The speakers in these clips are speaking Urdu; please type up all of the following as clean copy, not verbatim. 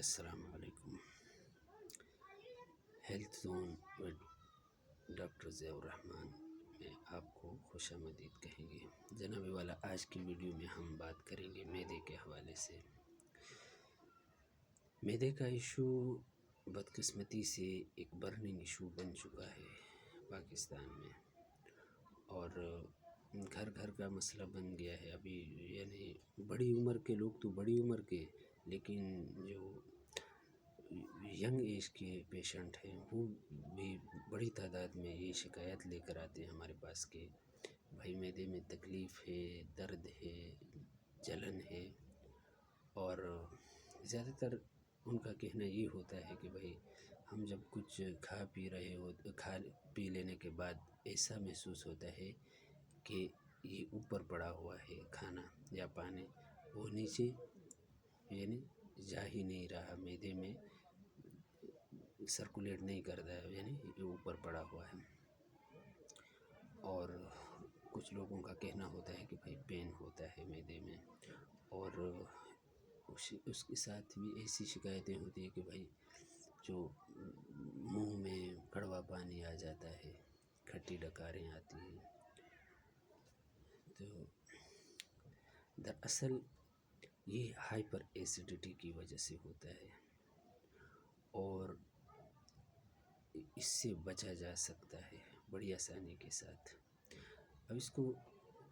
السلام علیکم۔ Health zone with doctor Zia الرحمن میں آپ کو خوش آمدید کہیں گے۔ جناب والا، آج کی ویڈیو میں ہم بات کریں گے معدے کے حوالے سے۔ معدے کا ایشو بدقسمتی سے ایک برننگ ایشو بن چکا ہے پاکستان میں، اور گھر گھر کا مسئلہ بن گیا ہے۔ ابھی یعنی بڑی عمر کے لوگ تو بڑی عمر کے، لیکن جو ینگ ایج کے پیشنٹ ہیں وہ بھی بڑی تعداد میں یہ شکایت لے کر آتے ہیں ہمارے پاس کہ بھائی معدے میں تکلیف ہے، درد ہے، جلن ہے، اور زیادہ تر ان کا کہنا یہ ہوتا ہے کہ بھائی ہم جب کچھ کھا پی لینے کے بعد ایسا محسوس ہوتا ہے کہ یہ اوپر پڑا ہوا ہے کھانا یا پانی، وہ نیچے یعنی جا ہی نہیں رہا، معدے میں سرکولیٹ نہیں کرتا ہے، یعنی یہ اوپر پڑا ہوا ہے۔ اور کچھ لوگوں کا کہنا ہوتا ہے کہ بھائی پین ہوتا ہے معدے میں، اور اس کے ساتھ بھی ایسی شکایتیں ہوتی ہیں کہ بھائی جو منہ میں کڑوا پانی آ جاتا ہے، کھٹی ڈکاریں آتی ہیں۔ تو دراصل یہ ہائپر ایسیڈیٹی کی وجہ سے ہوتا ہے، اور اس سے بچا جا سکتا ہے بڑی آسانی کے ساتھ۔ اب اس کو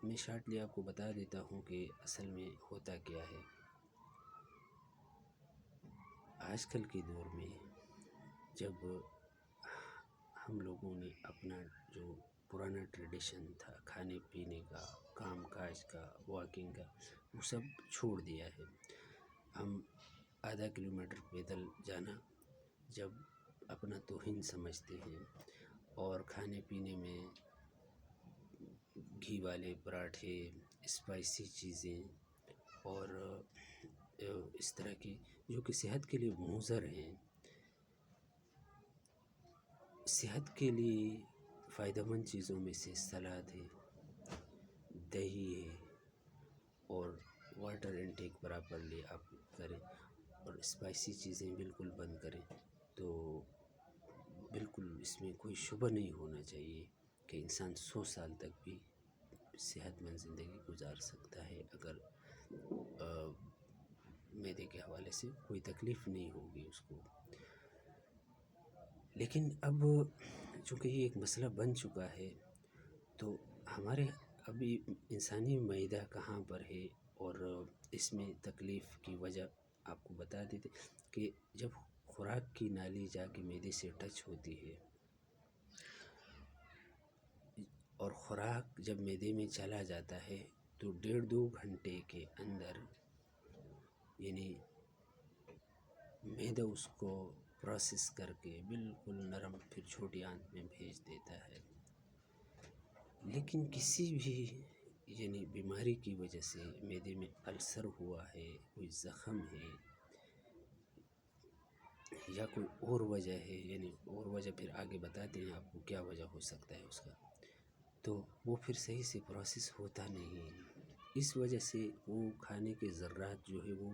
میں شارٹلی آپ کو بتا دیتا ہوں کہ اصل میں ہوتا کیا ہے۔ آج کل کے دور میں جب ہم لوگوں نے اپنا جو پرانا ٹریڈیشن تھا کھانے پینے کا، کام کاج کا، واکنگ کا، وہ سب چھوڑ دیا ہے۔ ہم آدھا کلومیٹر پیدل جانا جب اپنا توہین سمجھتے ہیں، اور کھانے پینے میں گھی والے پراٹھے، اسپائسی چیزیں، اور اس طرح کی جو کہ صحت کے لیے مضر ہیں، صحت کے لیے فائدہ مند چیزوں میں سے سلاد ہے، دہی ہے، اور واٹر انٹیک پراپرلی آپ کریں، اور اسپائسی چیزیں بالکل بند کریں، تو بالکل اس میں کوئی شبہ نہیں ہونا چاہیے کہ انسان 100 سال تک بھی صحت مند زندگی گزار سکتا ہے اگر معدے کے حوالے سے کوئی تکلیف نہیں ہوگی اس کو۔ لیکن اب چونکہ یہ ایک مسئلہ بن چکا ہے، تو ہمارے ابھی انسانی معدہ کہاں پر ہے، اور اس میں تکلیف کی وجہ آپ کو بتا دیتے کہ جب خوراک کی نالی جا کے معدے سے ٹچ ہوتی ہے، اور خوراک جب معدے میں چلا جاتا ہے تو 1.5-2 گھنٹے کے اندر یعنی معدہ اس کو پروسیس کر کے بالکل نرم پھر چھوٹی آنت میں بھیج دیتا ہے۔ لیکن کسی بھی یعنی بیماری کی وجہ سے معدے میں السر ہوا ہے، کوئی زخم ہے، یا کوئی اور وجہ ہے، یعنی اور وجہ پھر آگے بتاتے ہیں آپ کو کیا وجہ ہو سکتا ہے اس کا، تو وہ پھر صحیح سے پروسیس ہوتا نہیں ہے۔ اس وجہ سے وہ کھانے کے ذرات جو ہے وہ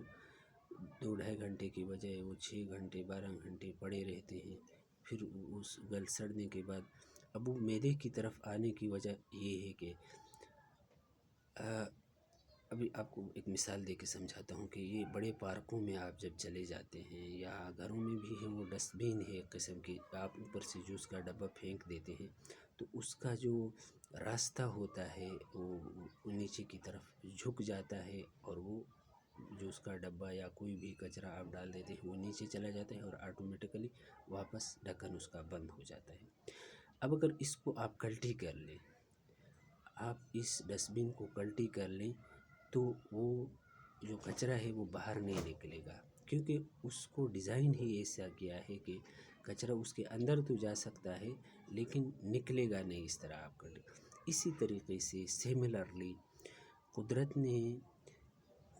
2-2.5 گھنٹے کی بجائے وہ 6 گھنٹے 12 گھنٹے پڑے رہتے ہیں۔ پھر اس گل سڑنے کے بعد اب وہ معدے کی طرف آنے کی وجہ یہ ہے کہ ابھی آپ کو ایک مثال دے کے سمجھاتا ہوں کہ یہ بڑے پارکوں میں آپ جب چلے جاتے ہیں، یا گھروں میں بھی ہیں، وہ ڈسٹ بین ہے ایک قسم کی، آپ اوپر سے جوس کا ڈبہ پھینک دیتے ہیں، تو اس کا جو راستہ ہوتا ہے وہ نیچے کی طرف جھک جاتا ہے، اور وہ جوس کا ڈبہ یا کوئی بھی کچرا آپ ڈال دیتے ہیں وہ نیچے چلا جاتا ہے، اور آٹومیٹیکلی واپس ڈھکن اس کا بند ہو جاتا ہے۔ اب اگر اس کو آپ کلٹی کر لیں، آپ اس ڈسٹ بین کو کلٹی کر لیں، تو وہ جو کچرا ہے وہ باہر نہیں نکلے گا، کیونکہ اس کو ڈیزائن ہی ایسا کیا ہے کہ کچرا اس کے اندر تو جا سکتا ہے لیکن نکلے گا نہیں اس طرح آپ کر لیں۔ اسی طریقے سے سیملرلی قدرت نے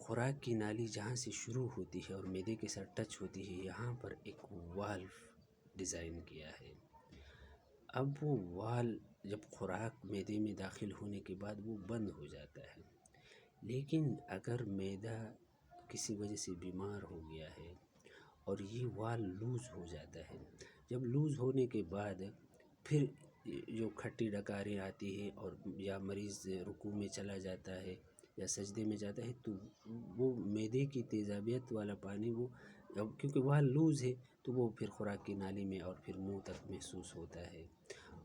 خوراک کی نالی جہاں سے شروع ہوتی ہے اور معدے کے ساتھ ٹچ ہوتی ہے، یہاں پر ایک والو ڈیزائن کیا ہے۔ اب وہ وال جب خوراک معدے میں داخل ہونے کے بعد وہ بند ہو جاتا ہے، لیکن اگر معدہ کسی وجہ سے بیمار ہو گیا ہے اور یہ وال لوز ہو جاتا ہے۔ جب لوز ہونے کے بعد پھر جو کھٹی ڈکاریں آتی ہیں اور یا مریض رکوع میں چلا جاتا ہے یا سجدے میں جاتا ہے تو وہ معدے کی تیزابیت والا پانی وہ کیونکہ وال لوز ہے تو وہ پھر خوراک کی نالی میں اور پھر منہ تک محسوس ہوتا ہے،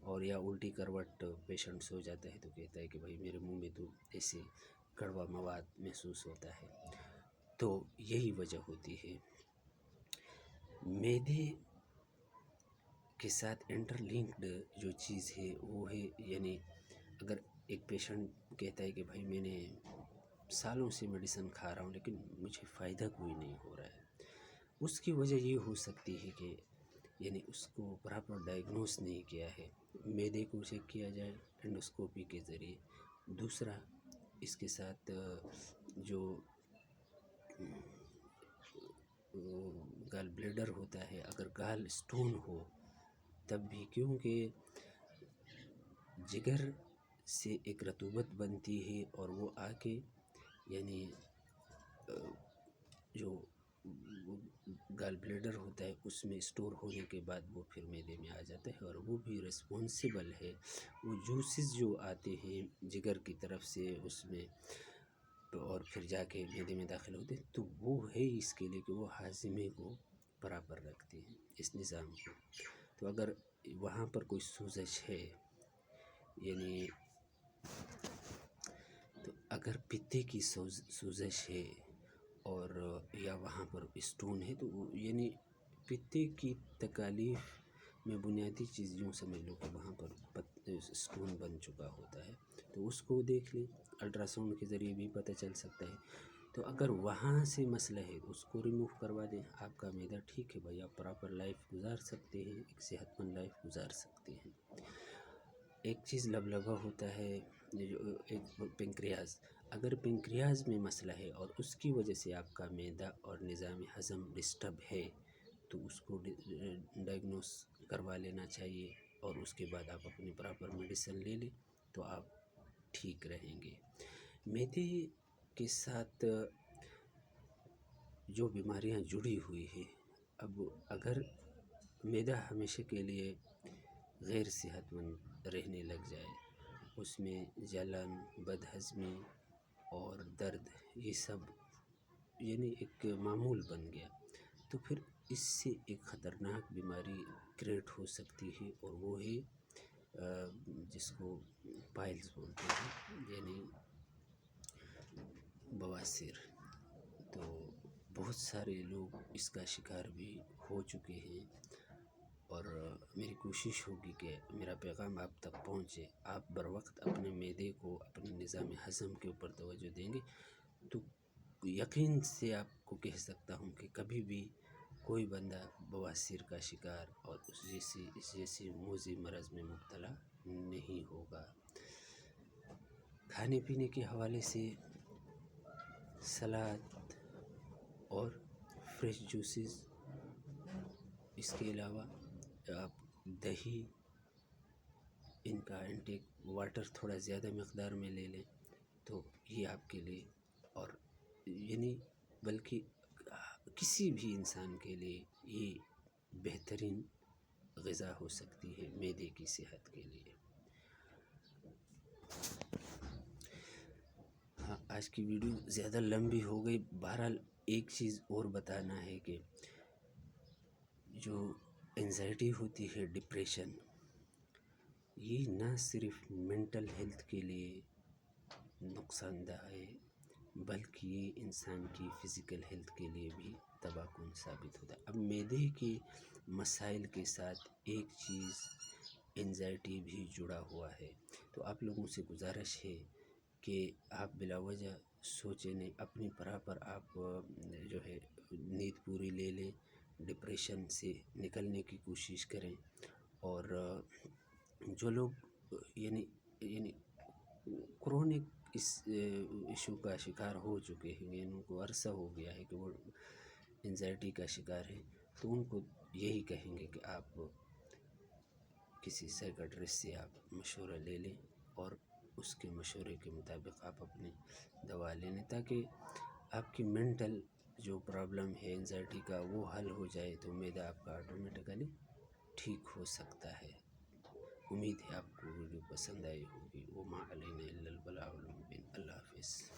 اور یا الٹی کروٹ پیشنٹ سو جاتا ہے تو کہتا ہے کہ بھائی میرے منہ میں تو ایسے کڑوا مواد محسوس ہوتا ہے۔ تو یہی وجہ ہوتی ہے۔ معدے کے ساتھ انٹر لنکڈ جو چیز ہے وہ ہے، یعنی اگر ایک پیشنٹ کہتا ہے کہ بھائی میں نے سالوں سے میڈیسن کھا رہا ہوں لیکن مجھے فائدہ کوئی نہیں ہو رہا ہے، اس کی وجہ یہ ہو سکتی ہے کہ یعنی اس کو پراپر ڈائگنوز نہیں کیا ہے۔ معدے کو چیک کیا جائے انڈوسکوپی کے ذریعے۔ دوسرا اس کے ساتھ جو گال بلیڈر ہوتا ہے، اگر گال سٹون ہو تب بھی، کیونکہ جگر سے ایک رطوبت بنتی ہے اور وہ آ کے یعنی جو گال بلیڈر ہوتا ہے اس میں اسٹور ہونے کے بعد وہ پھر معدے میں آ جاتا ہے، اور وہ بھی رسپونسیبل ہے۔ وہ جوسز جو آتے ہیں جگر کی طرف سے اس میں اور پھر جا کے معدے میں داخل ہوتے ہیں تو وہ ہے اس کے لیے کہ وہ ہاضمے کو برابر رکھتے ہیں، اس نظام کو۔ تو اگر وہاں پر کوئی سوزش ہے، یعنی تو اگر پتے کی سوزش ہے اور یا وہاں پر اسٹون ہے تو یعنی پتے کی تکالیف میں بنیادی چیز یوں سمجھ لو کہ وہاں پر اسٹون بن چکا ہوتا ہے، تو اس کو دیکھ لیں، الٹرا ساؤنڈ کے ذریعے بھی پتہ چل سکتا ہے۔ تو اگر وہاں سے مسئلہ ہے تو اس کو ریموو کروا دیں، آپ کا معدہ ٹھیک ہے بھائی، آپ پراپر لائف گزار سکتے ہیں، ایک صحت مند لائف گزار سکتے ہیں۔ ایک چیز لبلبہ ہوتا ہے، جو ایک پنکریاز، اگر پنکریاز میں مسئلہ ہے اور اس کی وجہ سے آپ کا معدہ اور نظام ہضم ڈسٹرب ہے تو اس کو ڈائگنوز کروا لینا چاہیے، اور اس کے بعد آپ اپنی پراپر میڈیسن لے لیں تو آپ ٹھیک رہیں گے۔ معدے کے ساتھ جو بیماریاں جڑی ہوئی ہیں، اب اگر معدہ ہمیشہ کے لیے غیر صحت مند رہنے لگ جائے، اس میں جلن، بد ہضمی اور درد یہ سب یعنی ایک معمول بن گیا تو پھر اس سے ایک خطرناک بیماری کریٹ ہو سکتی ہے، اور وہ ہے جس کو پائلز بولتے ہیں، یعنی بواسیر۔ تو بہت سارے لوگ اس کا شکار بھی ہو چکے ہیں، اور میری کوشش ہوگی کہ میرا پیغام آپ تک پہنچے، آپ بر وقت اپنے معدے کو، اپنے نظام ہضم کے اوپر توجہ دیں گے تو یقین سے آپ کو کہہ سکتا ہوں کہ کبھی بھی کوئی بندہ بواسیر کا شکار اور اس جیسی موذی مرض میں مبتلا نہیں ہوگا۔ کھانے پینے کے حوالے سے سلاد اور فریش جوسز، اس کے علاوہ آپ دہی، ان کا انٹیک، واٹر تھوڑا زیادہ مقدار میں لے لیں تو یہ آپ کے لیے، اور یعنی بلکہ کسی بھی انسان کے لیے یہ بہترین غذا ہو سکتی ہے معدے کی صحت کے لیے۔ ہاں، آج کی ویڈیو زیادہ لمبی ہو گئی، بہرحال ایک چیز اور بتانا ہے کہ جو انزائٹی ہوتی ہے، ڈپریشن، یہ نہ صرف مینٹل ہیلتھ کے لیے نقصان دہ ہے بلکہ یہ انسان کی فزیکل ہیلتھ کے لیے بھی تباہ کن ثابت ہوتا ہے۔ اب معدے کے مسائل کے ساتھ ایک چیز انزائٹی بھی جڑا ہوا ہے، تو آپ لوگوں سے گزارش ہے کہ آپ بلا وجہ سوچیں نہیں، اپنی پراپر آپ جو ہے نیند پوری لے لیں، ڈپریشن سے نکلنے کی کوشش کریں، اور جو لوگ یعنی کرونک اس ایشو کا شکار ہو چکے ہیں، ان کو عرصہ ہو گیا ہے کہ وہ انزائٹی کا شکار ہیں، تو ان کو یہی کہیں گے کہ آپ کسی سائیکٹرسٹ سے آپ مشورہ لے لیں اور اس کے مشورے کے مطابق آپ اپنی دوا لے لیں، تاکہ آپ کی مینٹل جو پرابلم ہے انزائٹی کا وہ حل ہو جائے تو امید ہے آپ کا آٹومیٹیکلی ٹھیک ہو سکتا ہے۔ امید ہے آپ کو ویڈیو پسند آئی ہوگی۔ وما علینا الا البلاغ المبین۔ اللہ حافظ۔